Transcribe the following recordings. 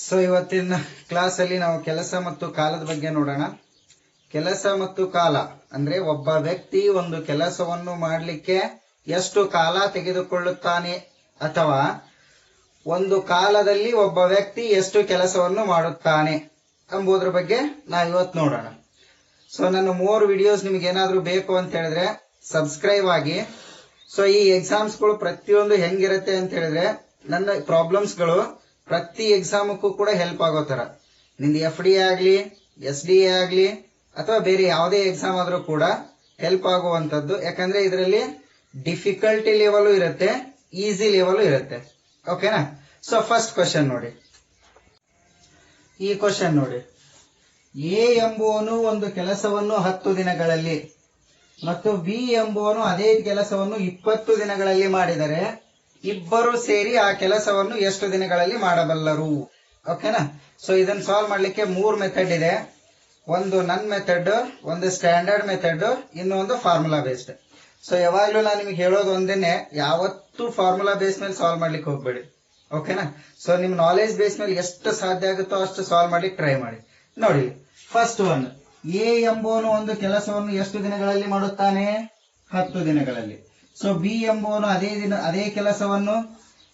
So ಇವತ್ತಿನ class ಅಲ್ಲಿ ನಾವು ಕೆಲಸ ಮತ್ತು ಕಾಲದ ಬಗ್ಗೆ ನೋಡೋಣ. ಕೆಲಸ ಮತ್ತು ಕಾಲ ಅಂದ್ರೆ ಒಬ್ಬ ವ್ಯಕ್ತಿ ಒಂದು ಕೆಲಸವನ್ನು ಮಾಡಲಿಕ್ಕೆ ಎಷ್ಟು ಕಾಲ ತೆಗೆದುಕೊಳ್ಳುತ್ತಾನೆ ಅಥವಾ ಒಂದು ಕಾಲದಲ್ಲಿ ಒಬ್ಬ ವ್ಯಕ್ತಿ ಎಷ್ಟು ಕೆಲಸವನ್ನು ಮಾಡುತ್ತಾನೆ ಎಂಬುದರ ಬಗ್ಗೆ ನಾವು ಇವತ್ತು ನೋಡೋಣ. ಸೊ ನನ್ನ 3 ವಿಡಿಯೋಸ್ ನಿಮ್ಗೆ ಏನಾದ್ರೂ ಬೇಕು ಅಂತ ಹೇಳಿದ್ರೆ ಸಬ್ಸ್ಕ್ರೈಬ್ ಆಗಿ. ಸೊ ಈ ಎಕ್ಸಾಮ್ಸ್ ಗಳು ಪ್ರತಿಯೊಂದು ಹೆಂಗಿರುತ್ತೆ ಅಂತ ಹೇಳಿದ್ರೆ ನನ್ನ ಪ್ರಾಬ್ಲಮ್ಸ್ ಗಳು ಪ್ರತಿ ಎಕ್ಸಾಮಕ್ಕೂ ಕೂಡ ಹೆಲ್ಪ್ ಆಗೋ ತರ, ನಿಂದು FD ಆಗ್ಲಿ SDA ಆಗ್ಲಿ ಅಥವಾ ಬೇರೆ ಯಾವುದೇ ಎಕ್ಸಾಮ್ ಆದ್ರೂ ಕೂಡ ಹೆಲ್ಪ್ ಆಗುವಂತದ್ದು. ಯಾಕಂದ್ರೆ ಇದರಲ್ಲಿ ಡಿಫಿಕಲ್ಟಿ ಲೆವೆಲ್ ಇರುತ್ತೆ, ಈಸಿ ಲೆವೆಲ್ ಇರುತ್ತೆ. ಓಕೆನಾ? ಸೊ ಫಸ್ಟ್ ಕ್ವಶನ್ ನೋಡಿ. ಈ ಕ್ವಶನ್ ನೋಡಿ, ಎ ಎಂಬುವನು ಒಂದು ಕೆಲಸವನ್ನು 10 ದಿನಗಳಲ್ಲಿ ಮತ್ತು ಬಿ ಎಂಬುವನು ಅದೇ ಕೆಲಸವನ್ನು 20 ದಿನಗಳಲ್ಲಿ ಮಾಡಿದರೆ ಇಬ್ಬರು ಸೇರಿ ಆ ಕೆಲಸವನ್ನು ಎಷ್ಟು ದಿನಗಳಲ್ಲಿ ಮಾಡಬಲ್ಲರು? ಓಕೆನಾ? ಸೊ ಇದನ್ನ ಸಾಲ್ವ್ ಮಾಡ್ಲಿಕ್ಕೆ 3 ಮೆಥಡ್ ಇದೆ. ಒಂದು ನನ್ ಮೆಥಡ್, ಒಂದು ಸ್ಟ್ಯಾಂಡರ್ಡ್ ಮೆಥಡ್, ಇನ್ನೊಂದು ಫಾರ್ಮುಲಾ ಬೇಸ್ಡ್. ಸೊ ಯಾವಾಗ್ಲೂ ನಾನು ನಿಮ್ಗೆ ಹೇಳೋದು ಒಂದೇನೆ, ಯಾವತ್ತೂ ಫಾರ್ಮುಲಾ ಬೇಸ್ ಮೇಲೆ ಸಾಲ್ವ್ ಮಾಡ್ಲಿಕ್ಕೆ ಹೋಗ್ಬೇಡಿ. ಓಕೆನಾ? ಸೊ ನಿಮ್ ನಾಲೆಜ್ ಬೇಸ್ ಮೇಲೆ ಎಷ್ಟು ಸಾಧ್ಯ ಆಗುತ್ತೋ ಅಷ್ಟು ಸಾಲ್ವ್ ಮಾಡ್ಲಿಕ್ಕೆ ಟ್ರೈ ಮಾಡಿ. ನೋಡಿ, ಫಸ್ಟ್ ಒನ್, ಎ ಎಂಬುವನು ಒಂದು ಕೆಲಸವನ್ನು ಎಷ್ಟು ದಿನಗಳಲ್ಲಿ ಮಾಡುತ್ತಾನೆ? 10 ದಿನಗಳಲ್ಲಿ. ಸೊ ಬಿ ಎಂಬುವನು ಅದೇ ಕೆಲಸವನ್ನು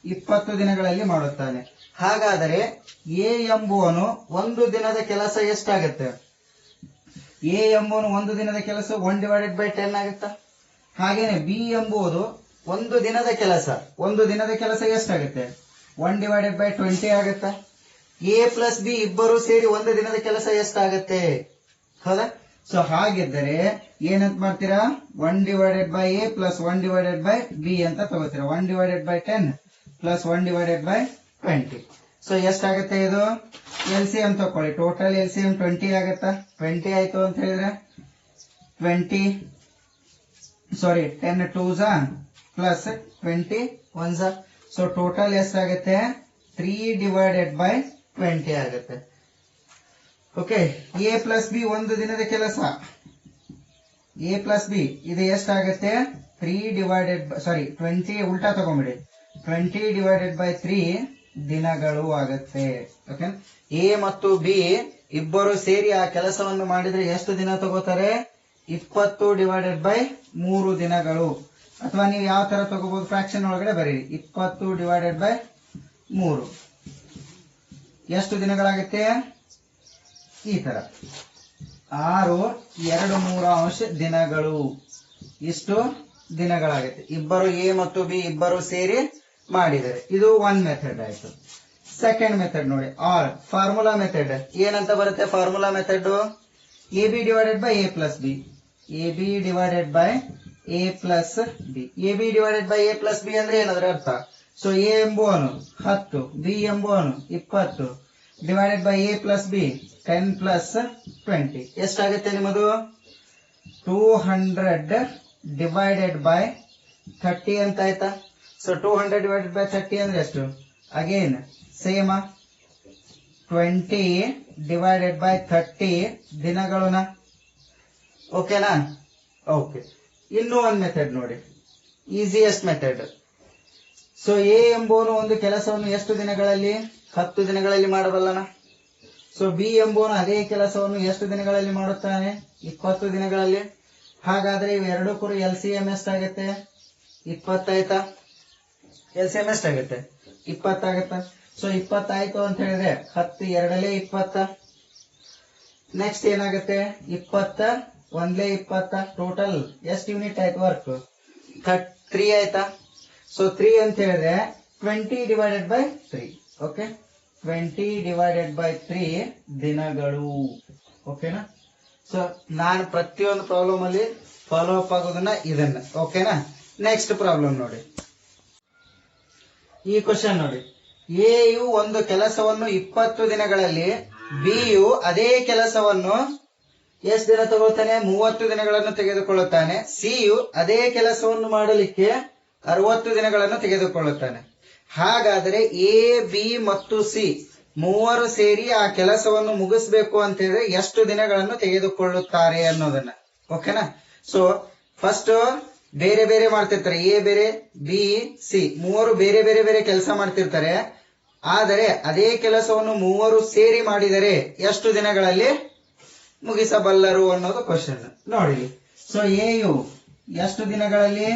20 ದಿನಗಳಲ್ಲಿ ಮಾಡುತ್ತಾನೆ. ಹಾಗಾದರೆ ಎ ಎಂಬುವನು ಒಂದು ದಿನದ ಕೆಲಸ ಎಷ್ಟಾಗುತ್ತೆ? ಎ ಎಂಬುವನು ಒಂದು ದಿನದ ಕೆಲಸ 1/10 ಆಗುತ್ತಾ? ಹಾಗೇನೆ ಬಿ ಎಂಬುದು ಒಂದು ದಿನದ ಕೆಲಸ ಎಷ್ಟಾಗುತ್ತೆ? 1/20 ಆಗುತ್ತಾ? ಎ ಪ್ಲಸ್ ಬಿ ಇಬ್ಬರು ಸೇರಿ ಒಂದು ದಿನದ ಕೆಲಸ ಎಷ್ಟಾಗತ್ತೆ? ಹೌದಾ? ಸೊ ಹಾಗಿದ್ದರೆ ಏನಂತ ಮಾಡ್ತೀರಾ? 1/A ಪ್ಲಸ್ 1/B ಅಂತ ತಗೋತೀರಾ. 1/10 ಪ್ಲಸ್ 1/20. ಸೊ ಎಷ್ಟಾಗತ್ತೆ ಇದು? LCM ತಕೊಳ್ಳಿ. ಟೋಟಲ್ LCM 20 ಆಗತ್ತಾ? 20 ಆಯ್ತು ಅಂತ ಹೇಳಿದ್ರೆ 10 2s plus 20 1s. So total ಎಷ್ಟಾಗತ್ತೆ? 3/20 ಆಗುತ್ತೆ. ಓಕೆ, ಎ ಪ್ಲಸ್ ಬಿ ಒಂದು ದಿನದ ಕೆಲಸ, ಎ ಪ್ಲಸ್ ಬಿ ಇದು ಎಷ್ಟಾಗತ್ತೆ? 20 ಉಲ್ಟಾ ತಗೊಂಬಿಡಿ, 20/3 ದಿನಗಳು ಆಗತ್ತೆ. ಓಕೆ, ಎ ಮತ್ತು ಬಿ ಇಬ್ಬರು ಸೇರಿ ಆ ಕೆಲಸವನ್ನು ಮಾಡಿದ್ರೆ ಎಷ್ಟು ದಿನ ತಗೋತಾರೆ? 20/3 ದಿನಗಳು. ಅಥವಾ ನೀವು ಯಾವ ತರ ತಗೋಬಹುದು, ಫ್ರಾಕ್ಷನ್ ಒಳಗಡೆ ಬರೀರಿ. 20/3 ಎಷ್ಟು ದಿನಗಳಾಗುತ್ತೆ? ಈ ತರ 6 2/3 ದಿನಗಳು. ಇಷ್ಟು ದಿನಗಳಾಗುತ್ತೆ. ಇಬ್ಬರು ಎ ಮತ್ತು ಬಿ ಇಬ್ಬರು ಸೇರಿ ಮಾಡಿದರೆ. ಇದು 1 ಮೆಥಡ್ ಆಯ್ತು. ಸೆಕೆಂಡ್ ಮೆಥಡ್ ನೋಡಿ, ಆರ್ ಫಾರ್ಮುಲಾ ಮೆಥಡ್. ಏನಂತ ಬರುತ್ತೆ formula method? AB/A plus B. AB/A plus B. AB/A plus B ಅಂದ್ರೆ ಏನಾದ್ರೆ ಅರ್ಥ? ಸೊ ಎ ಎಂಬುವನು 10, ಬಿ ಎಂಬುವನು 20 divided by A plus B 10 plus 20 ಎಷ್ಟಾಗುತ್ತೆ ನಿಮ್ಮದು? 200 ಡಿವೈಡೆಡ್ ಬೈ 30 ಅಂತ ಆಯ್ತಾ? ಸೊ 200 ಡಿವೈಡೆಡ್ ಬೈ 30 ಅಂದ್ರೆ ಎಷ್ಟು? Again same 20 divided by 30 ದಿನಗಳನ್ನ. ಓಕೆನಾ? ಓಕೆ, ಇನ್ನೂ ಒಂದು ಮೆಥಡ್ ನೋಡಿ, ಈಸಿಯೆಸ್ಟ್ ಮೆಥಡ್. ಸೊ ಎ ಎಂಬುವನು ಒಂದು ಕೆಲಸವನ್ನು ಎಷ್ಟು ದಿನಗಳಲ್ಲಿ? 10 ದಿನಗಳಲ್ಲಿ ಮಾಡಬಲ್ಲನ. ಸೊ ಬಿ ಎಂಬುವನು ಅದೇ ಕೆಲಸವನ್ನು ಎಷ್ಟು ದಿನಗಳಲ್ಲಿ ಮಾಡುತ್ತಾನೆ? 20 ದಿನಗಳಲ್ಲಿ. ಹಾಗಾದ್ರೆ ಇವೆರಡೂ ಕೂಡ LCM ಎಷ್ಟಾಗತ್ತೆ? 20 ಆಯ್ತಾ? LCM ಎಷ್ಟಾಗತ್ತೆ? 20 ಆಗತ್ತ. ಸೊ 20 ಆಯ್ತು ಅಂತ ಹೇಳಿದ್ರೆ 10 2 20. ನೆಕ್ಸ್ಟ್ ಏನಾಗುತ್ತೆ? 20 1 20. ಟೋಟಲ್ ಎಷ್ಟು ಯೂನಿಟ್ ಆಯ್ತು ವರ್ಕ್? 3 ಆಯ್ತಾ? ಸೊ 3 ಅಂತ ಹೇಳಿದ್ರೆ 20/3. ಓಕೆ, 20/3 ದಿನಗಳು. ಓಕೆನಾ? ಸೊ ನಾನು ಪ್ರತಿಯೊಂದು ಪ್ರಾಬ್ಲಮ್ ಅಲ್ಲಿ ಫಾಲೋ ಅಪ್ ಆಗೋದನ್ನ ಇದನ್ನ. ಓಕೆನಾ? ನೆಕ್ಸ್ಟ್ ಪ್ರಾಬ್ಲಮ್ ನೋಡಿ. ಈ ಕ್ವಶನ್ ನೋಡಿ, ಎ ಯು ಒಂದು ಕೆಲಸವನ್ನು 20 ದಿನಗಳಲ್ಲಿ, ಬಿ ಯು ಅದೇ ಕೆಲಸವನ್ನು ಎಷ್ಟು ದಿನ ತಗೊಳ್ತಾನೆ? 30 ದಿನಗಳನ್ನು ತೆಗೆದುಕೊಳ್ಳುತ್ತಾನೆ. ಸಿ ಯು ಅದೇ ಕೆಲಸವನ್ನು ಮಾಡಲಿಕ್ಕೆ 60 ದಿನಗಳನ್ನು ತೆಗೆದುಕೊಳ್ಳುತ್ತಾನೆ. ಹಾಗಾದರೆ ಎ ಬಿ ಮತ್ತು ಸಿ ಮೂವರು ಸೇರಿ ಆ ಕೆಲಸವನ್ನು ಮುಗಿಸ್ಬೇಕು ಅಂತ ಹೇಳಿದ್ರೆ ಎಷ್ಟು ದಿನಗಳನ್ನು ತೆಗೆದುಕೊಳ್ಳುತ್ತಾರೆ ಅನ್ನೋದನ್ನ. ಓಕೆನಾ? ಸೊ ಫಸ್ಟ್ ಬೇರೆ ಬೇರೆ ಮಾಡ್ತಿರ್ತಾರೆ. ಎ ಬೇರೆ, ಬಿ ಸಿ ಮೂವರು ಬೇರೆ ಬೇರೆ ಕೆಲಸ ಮಾಡ್ತಿರ್ತಾರೆ. ಆದರೆ ಅದೇ ಕೆಲಸವನ್ನು ಮೂವರು ಸೇರಿ ಮಾಡಿದರೆ ಎಷ್ಟು ದಿನಗಳಲ್ಲಿ ಮುಗಿಸಬಲ್ಲರು ಅನ್ನೋದು ಕ್ವಶನ್ ನೋಡಿ. ಸೊ ಎ ಯು ಎಷ್ಟು ದಿನಗಳಲ್ಲಿ?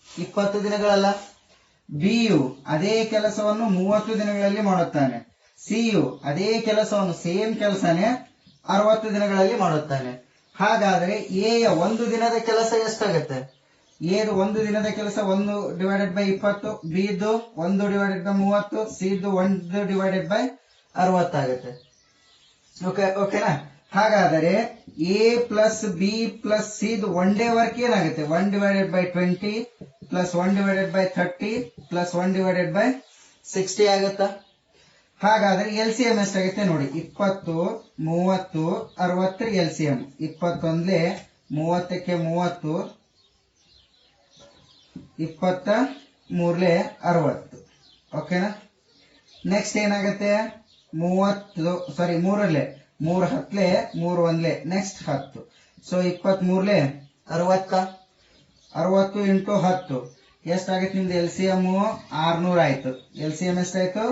20 ದಿನಗಳಲ್ಲ. ಬಿ ಯು ಅದೇ ಕೆಲಸವನ್ನು 30 ದಿನಗಳಲ್ಲಿ ಮಾಡುತ್ತಾನೆ. ಸಿ ಯು ಅದೇ ಕೆಲಸವನ್ನು ಸೇಮ್ ಕೆಲಸನೇ 60 ದಿನಗಳಲ್ಲಿ ಮಾಡುತ್ತಾನೆ. ಹಾಗಾದ್ರೆ ಎ ಯ ಒಂದು ದಿನದ ಕೆಲಸ ಎಷ್ಟಾಗುತ್ತೆ? ಎದು ಒಂದು ದಿನದ ಕೆಲಸ 1/20, ಬಿ ದು 1/30, ಸಿ ದು 1/60 ಆಗುತ್ತೆ. ಓಕೆನಾ? ಹಾಗಾದರೆ A plus B plus C ದು ಒನ್ ಡೇ ವರ್ಕ್ ಏನಾಗುತ್ತೆ? 1/20 ಪ್ಲಸ್ 1/30 ಪ್ಲಸ್ 1/60 ಆಗುತ್ತಾ? ಹಾಗಾದ್ರೆ ಎಲ್ ಸಿ ಎಂ ಎಷ್ಟಾಗುತ್ತೆ ನೋಡಿ. 20, 30, 60 ಎಲ್ ಸಿ ಎಂ. 21 30ಕ್ಕೆ 30, 23 60. ಓಕೆನಾ? ನೆಕ್ಸ್ಟ್ ಏನಾಗುತ್ತೆ? 3 10 3 1 ನೆಕ್ಸ್ಟ್ 10. ಸೊ 23 60 60 ಇಂಟು 10 ಎಷ್ಟಾಗುತ್ತೆ ನಿಮ್ದು? ಎಲ್ ಸಿ ಎಂ 600 ಆಯ್ತು. ಎಲ್ ಸಿ ಎಂ ಎಷ್ಟಾಯ್ತು?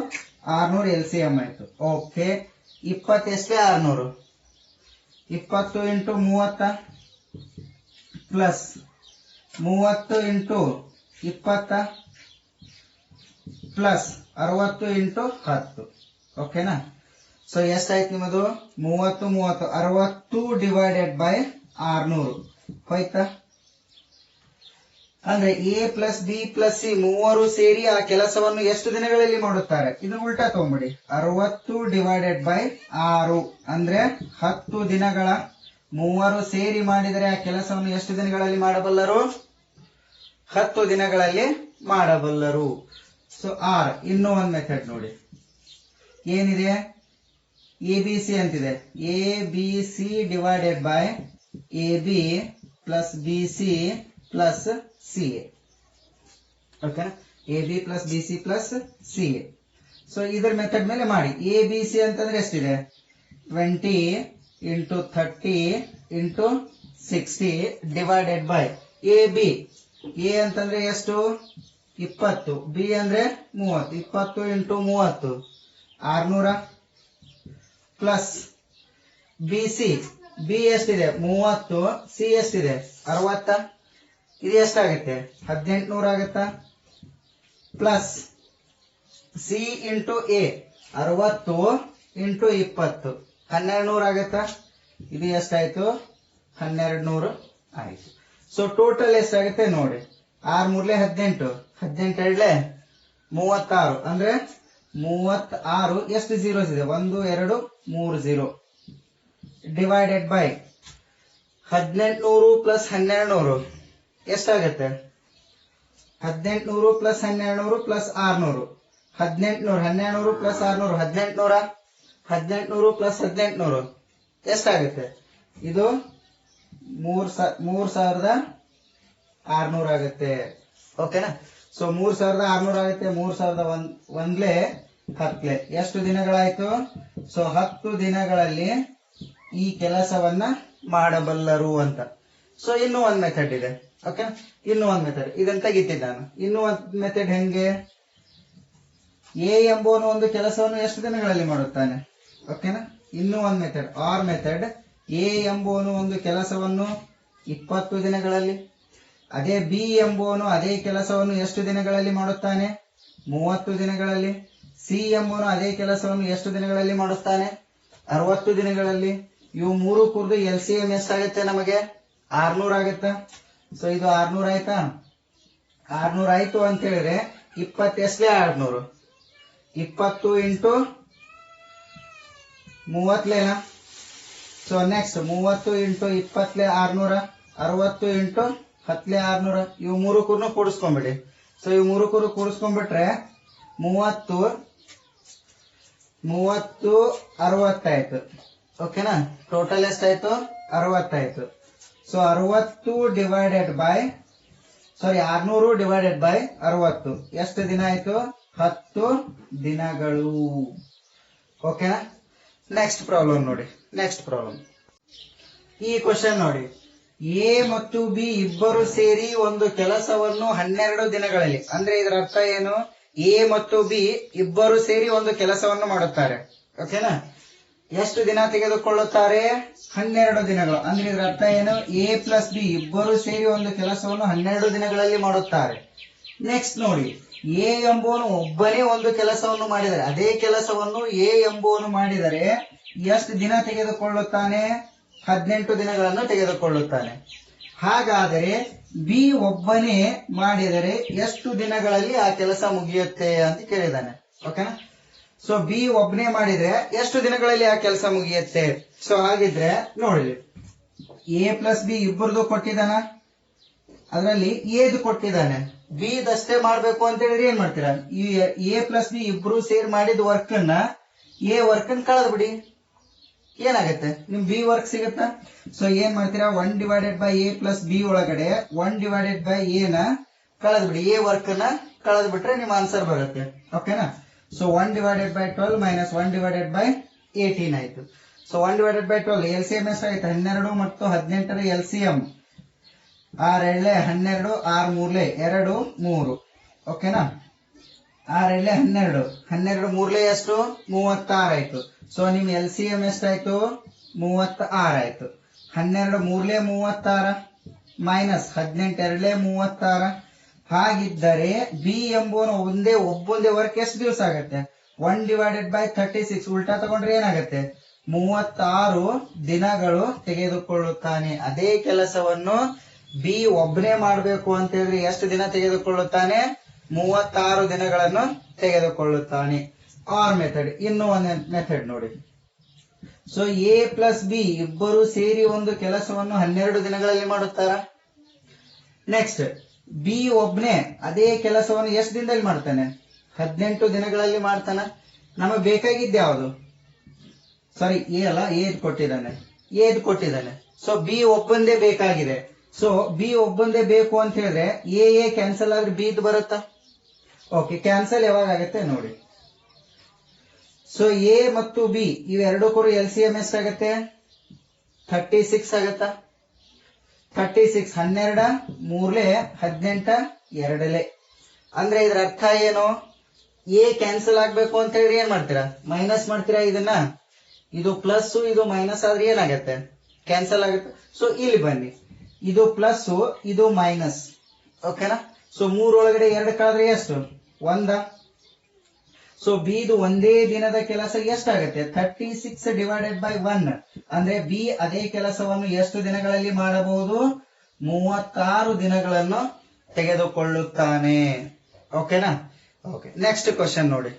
600 ಎಲ್ ಸಿ ಎಂ ಆಯ್ತು. ಓಕೆ, 20 ಎಷ್ಟೇ? 600. 20 into 30 plus 30 into 20 plus 60 into 10. ಓಕೆನಾ? ಸೊ ಎಷ್ಟಾಯ್ತು ನಿಮ್ಮದು? 30 60 ಡಿವೈಡೆಡ್ ಬೈ 600 ಹೋಯ್ತಾ? ಅಂದ್ರೆ A plus B plus C ಮೂವರು ಸೇರಿ ಆ ಕೆಲಸವನ್ನು ಎಷ್ಟು ದಿನಗಳಲ್ಲಿ ಮಾಡುತ್ತಾರೆ? ಇದು ಉಲ್ಟಾ ತಗೊಂಬಿಡಿ. 60 ಡಿವೈಡೆಡ್ ಬೈ 6 ಅಂದ್ರೆ 10 ದಿನಗಳ. ಮೂವರು ಸೇರಿ ಮಾಡಿದರೆ ಆ ಕೆಲಸವನ್ನು ಎಷ್ಟು ದಿನಗಳಲ್ಲಿ ಮಾಡಬಲ್ಲರು? 10 ದಿನಗಳಲ್ಲಿ ಮಾಡಬಲ್ಲರು. ಸೊ ಆರ್ ಇನ್ನೂ ಒಂದು ಮೆಥಡ್ ನೋಡಿ. ಏನಿದೆ? ಎ ಬಿ ಸಿ ಅಂತಿದೆ. A B C divided by A B plus B C plus C A. ಓಕೆನಾ? A B plus B C plus C A. So ಇದರ ಮೆಥಡ್ ಮೇಲೆ ಮಾಡಿ. ಎ ಬಿ ಸಿ ಅಂತಂದ್ರೆ ಎಷ್ಟಿದೆ? 20 into 30 into 60 divided by A B. A ಅಂತಂದ್ರೆ ಎಷ್ಟು? 20. B ಅಂದ್ರೆ 30. 20 into 30 600 plus B C. B ಎಷ್ಟಿದೆ? 30. ಸಿ ಎಷ್ಟಿದೆ? 60. ಇದು ಎಷ್ಟಾಗುತ್ತೆ? 1800 ಆಗುತ್ತಾ? Plus C into A 60 into 20 1200 ಆಗುತ್ತಾ? ಇದು ಎಷ್ಟಾಯ್ತು? 1200 ಆಯ್ತು. ಸೊ ಟೋಟಲ್ ಎಷ್ಟಾಗುತ್ತೆ ನೋಡಿ. 6 3 18, 18 36 ಅಂದ್ರೆ 36. ಎಷ್ಟು ಜೀರೋಸ್ ಇದೆ? 1 2 3 0 ಡಿವೈಡೆಡ್ ಬೈ 1800 ಪ್ಲಸ್ 1200 ಎಷ್ಟಾಗುತ್ತೆ? 1800 ಪ್ಲಸ್ 1200 ಪ್ಲಸ್ 600 1800. 1200 ಪ್ಲಸ್ 600 1800. 1800 ಪ್ಲಸ್ 1800 ಎಷ್ಟಾಗುತ್ತೆ? ಇದು 3600 ಆಗುತ್ತೆ. ಓಕೆನಾ? ಸೊ 3600 ಆಗುತ್ತೆ. 3001 10 ಎಷ್ಟು ದಿನಗಳಾಯ್ತು? ಸೊ 10 ದಿನಗಳಲ್ಲಿ ಈ ಕೆಲಸವನ್ನ ಮಾಡಬಲ್ಲರು ಅಂತ. ಸೊ ಇನ್ನೂ ಒಂದು ಮೆಥಡ್ ಇದೆ. ಓಕೆ, ಇನ್ನೂ ಒಂದು ಮೆಥಡ್ ಇದನ್ನ ತೆಗಿತೀನಿ ನಾನು. ಇನ್ನೂ ಒಂದು ಮೆಥಡ್ ಹೆಂಗೆ? ಎ ಎಂಬುವನು ಒಂದು ಕೆಲಸವನ್ನು ಎಷ್ಟು ದಿನಗಳಲ್ಲಿ ಮಾಡುತ್ತಾನೆ? ಓಕೆನಾ? ಇನ್ನೂ ಒಂದು ಮೆಥಡ್ ಆರ್ ಮೆಥಡ್. ಎ ಎಂಬುವನು ಒಂದು ಕೆಲಸವನ್ನು 20 ದಿನಗಳಲ್ಲಿ, ಅದೇ ಬಿ ಎಂಬುವನು ಅದೇ ಕೆಲಸವನ್ನು ಎಷ್ಟು ದಿನಗಳಲ್ಲಿ ಮಾಡುತ್ತಾನೆ? 30 ದಿನಗಳಲ್ಲಿ. ಸಿ ಎಂಬುವನು ಅದೇ ಕೆಲಸವನ್ನು ಎಷ್ಟು ದಿನಗಳಲ್ಲಿ ಮಾಡುತ್ತಾನೆ? 60 ದಿನಗಳಲ್ಲಿ. ಇವು ಮೂರು ಕೂರ್ದು ಎಲ್ ಸಿ ಎಂ ಎಷ್ಟಾಗುತ್ತೆ ನಮಗೆ? 600 ಆಗುತ್ತಾ? ಸೊ ಇದು 600 ಆಯ್ತಾ? 600 ಆಯ್ತು ಅಂತ ಹೇಳಿದ್ರೆ 20 ಎಷ್ಟೇ? 600. 20 into 30 so next 30 into 20 600. 60 into 10 600. ಇವು ಮೂರು ಕೂರ್ನು ಕೂಡಿಸ್ಕೊಂಡ್ಬಿಡಿ. ಸೊ ಇವು ಮೂರು ಕೂರು ಕೂಡಿಸ್ಕೊಂಡ್ಬಿಟ್ರೆ 30 60 ಆಯ್ತು. ಓಕೆನಾ? ಟೋಟಲ್ ಎಷ್ಟಾಯ್ತು? 60 ಆಯ್ತು. So 60 divided by 600 divided by 60 ಎಷ್ಟು ದಿನ ಆಯ್ತು? 10 ದಿನಗಳು. ಓಕೆನಾ? ನೆಕ್ಸ್ಟ್ ಪ್ರಾಬ್ಲಮ್ ನೋಡಿ. ನೆಕ್ಸ್ಟ್ ಪ್ರಾಬ್ಲಮ್ ಈ ಕ್ವಶನ್ ನೋಡಿ. ಎ ಮತ್ತು ಬಿ ಇಬ್ಬರು ಸೇರಿ ಒಂದು ಕೆಲಸವನ್ನು 12 ದಿನಗಳಲ್ಲಿ, ಅಂದ್ರೆ ಇದರ ಅರ್ಥ ಏನು? ಎ ಮತ್ತು ಬಿ ಇಬ್ಬರು ಸೇರಿ ಒಂದು ಕೆಲಸವನ್ನು ಮಾಡುತ್ತಾರೆ. ಓಕೆನಾ? ಎಷ್ಟು ದಿನ ತೆಗೆದುಕೊಳ್ಳುತ್ತಾರೆ? 12 ದಿನಗಳು. ಅಂದ್ರೆ ಇದರ ಅರ್ಥ ಏನು? ಎ ಪ್ಲಸ್ ಬಿ ಇಬ್ಬರು ಸೇರಿ ಒಂದು ಕೆಲಸವನ್ನು 12 ದಿನಗಳಲ್ಲಿ ಮಾಡುತ್ತಾರೆ. ನೆಕ್ಸ್ಟ್ ನೋಡಿ, ಎ ಎಂಬುವನು ಒಬ್ಬನೇ ಒಂದು ಕೆಲಸವನ್ನು ಮಾಡಿದರೆ, ಅದೇ ಕೆಲಸವನ್ನು ಎ ಎಂಬುವನು ಮಾಡಿದರೆ ಎಷ್ಟು ದಿನ ತೆಗೆದುಕೊಳ್ಳುತ್ತಾನೆ? 18 ದಿನಗಳನ್ನು ತೆಗೆದುಕೊಳ್ಳುತ್ತಾನೆ. ಹಾಗಾದರೆ ಬಿ ಒಬ್ಬನೇ ಮಾಡಿದರೆ ಎಷ್ಟು ದಿನಗಳಲ್ಲಿ ಆ ಕೆಲಸ ಮುಗಿಯುತ್ತೆ ಅಂತ ಕೇಳಿದಾನೆ. ಓಕೆನಾ? ಸೊ ಬಿ ಒಬ್ಬನೇ ಮಾಡಿದ್ರೆ ಎಷ್ಟು ದಿನಗಳಲ್ಲಿ ಆ ಕೆಲಸ ಮುಗಿಯುತ್ತೆ? ಸೊ ಹಾಗಿದ್ರೆ ನೋಡಿ, ಎ ಪ್ಲಸ್ ಬಿ ಇಬ್ಬರದು ಕೊಟ್ಟಿದ್ದಾನ, ಅದರಲ್ಲಿ ಎದು ಕೊಟ್ಟಿದ್ದಾನೆ, ಬಿ ದಷ್ಟೇ ಮಾಡ್ಬೇಕು ಅಂತ ಹೇಳಿದ್ರೆ ಏನ್ ಮಾಡ್ತೀರಾ? ಈ ಎ ಪ್ಲಸ್ ಬಿ ಇಬ್ರು ಸೇರಿ ಮಾಡಿದ ವರ್ಕ್ ಅನ್ನ ಎ ವರ್ಕ್ ಅನ್ನ ಕಳೆದ್ ಬಿಡಿ, ಏನಾಗತ್ತೆ? ನಿಮ್ ಬಿ ವರ್ಕ್ ಸಿಗತ್ತಾ? ಸೊ ಏನ್ ಮಾಡ್ತೀರಾ? 1 divided by A plus B ಒಳಗಡೆ 1 ಡಿವೈಡೆಡ್ ಬೈ ಎ ನ ಕಳೆದ್ ಬಿಡಿ, ಎ ವರ್ಕ್ ನ ಕಳೆದ್ ಬಿಟ್ರೆ ನಿಮ್ ಆನ್ಸರ್ ಬರುತ್ತೆ. ಓಕೆನಾ? So 1 divided by 12 minus 1 divided by 18 ಆಯ್ತು. So 1 divided by 12 L C M ಎಷ್ಟಾಯ್ತು? 12 ಮತ್ತು 18 ಎಲ್ ಸಿ ಎಂ 6 ಎಳ್ಳೆ 12, 6 ಮೂರ್ಲೆ 2 3. ಓಕೆನಾ? 6 ಎಳ್ಳೆ 12, 12 ಮೂರ್ಲೆ ಎಷ್ಟು? 36 ಆಯ್ತು. ಸೊ ನಿಮ್ ಎಲ್ ಸಿ ಎಂ ಎಷ್ಟಾಯ್ತು? 36 ಆಯ್ತು. 12 ಮೂರ್ಲೆ 36 ಮೈನಸ್ 18 ಎರಡ್ಲೆ 36. ಹಾಗಿದ್ದರೆ ಬಿ ಎಂಬುವನು ಒಬ್ಬೊಂದೇ ವರ್ಕ್ ಎಷ್ಟು ದಿವಸ ಆಗತ್ತೆ? 1 ಡಿವೈಡೆಡ್ ಬೈ 36 ಉಲ್ಟಾ ತಗೊಂಡ್ರೆ ಏನಾಗತ್ತೆ? 36 ದಿನಗಳು ತೆಗೆದುಕೊಳ್ಳುತ್ತಾನೆ. ಅದೇ ಕೆಲಸವನ್ನು ಬಿ ಒಬ್ಬನೇ ಮಾಡಬೇಕು ಅಂತ ಹೇಳಿದ್ರೆ ಎಷ್ಟು ದಿನ ತೆಗೆದುಕೊಳ್ಳುತ್ತಾನೆ? 36 ದಿನಗಳನ್ನು ತೆಗೆದುಕೊಳ್ಳುತ್ತಾನೆ. R method. ಇನ್ನು ಒಂದು ಮೆಥಡ್ ನೋಡಿ. ಸೊ ಎ ಪ್ಲಸ್ ಬಿ ಇಬ್ಬರು ಸೇರಿ ಒಂದು ಕೆಲಸವನ್ನು 12 ದಿನಗಳಲ್ಲಿ ಮಾಡುತ್ತಾರ. ನೆಕ್ಸ್ಟ್ ಬಿ ಒಬ್ನೇ ಅದೇ ಕೆಲಸವನ್ನು ಎಷ್ಟು ದಿನದಲ್ಲಿ ಮಾಡ್ತಾನೆ? 18 ದಿನಗಳಲ್ಲಿ ಮಾಡ್ತಾನೆ. ನಮಗೆ ಬೇಕಾಗಿದ್ದ ಯಾವುದು? ಸಾರಿ, ಎ ಅಲ್ಲ, ಏದ್ ಕೊಟ್ಟಿದ್ದಾನೆ. ಸೊ ಬಿ ಒಬ್ಬಂದೇ ಬೇಕಾಗಿದೆ. ಸೊ ಬಿ ಒಬ್ಬಂದೇ ಬೇಕು ಅಂತ ಹೇಳಿದ್ರೆ ಎ ಕ್ಯಾನ್ಸಲ್ ಆದ್ರೆ ಬಿ ಬರುತ್ತಾ? ಓಕೆ, ಕ್ಯಾನ್ಸಲ್ ಯಾವಾಗ ಆಗುತ್ತೆ ನೋಡಿ. ಸೊ ಎ ಮತ್ತು ಬಿ ಇವೆರಡು ಕೂಡ ಎಲ್ ಸಿ ಎಂ ಎಷ್ಟಾಗತ್ತೆ? 36 ಆಗತ್ತಾ? 36 12 ಮೂರ್ಲೆ 18 ಎರಡಲೆ. ಅಂದ್ರೆ ಇದ್ರ ಅರ್ಥ ಏನು? ಎ ಕ್ಯಾನ್ಸಲ್ ಆಗ್ಬೇಕು ಅಂತ ಹೇಳಿದ್ರೆ ಏನ್ ಮಾಡ್ತೀರಾ? ಮೈನಸ್ ಮಾಡ್ತೀರಾ ಇದನ್ನ. ಇದು ಪ್ಲಸ್ ಇದು ಮೈನಸ್ ಆದ್ರೆ ಏನಾಗತ್ತೆ? ಕ್ಯಾನ್ಸಲ್ ಆಗುತ್ತೆ. ಸೊ ಇಲ್ಲಿ ಬನ್ನಿ, ಇದು ಪ್ಲಸ್ ಇದು ಮೈನಸ್. ಓಕೆನಾ? ಸೊ 3 ಒಳಗಡೆ 2 ಕಳೆದ್ರೆ ಎಷ್ಟು? 1. ಸೊ ಬಿ ಇದು ಒಂದೇ ದಿನದ ಕೆಲಸ ಎಷ್ಟಾಗತ್ತೆ? 36 ಡಿವೈಡೆಡ್ ಬೈ 1. ಅಂದ್ರೆ ಬಿ ಅದೇ ಕೆಲಸವನ್ನು ಎಷ್ಟು ದಿನಗಳಲ್ಲಿ ಮಾಡಬಹುದು? 36 ದಿನಗಳನ್ನು ತೆಗೆದುಕೊಳ್ಳುತ್ತಾನೆ. ಓಕೆನಾ? ಓಕೆ, ನೆಕ್ಸ್ಟ್ ಕ್ವಶನ್ ನೋಡಿ.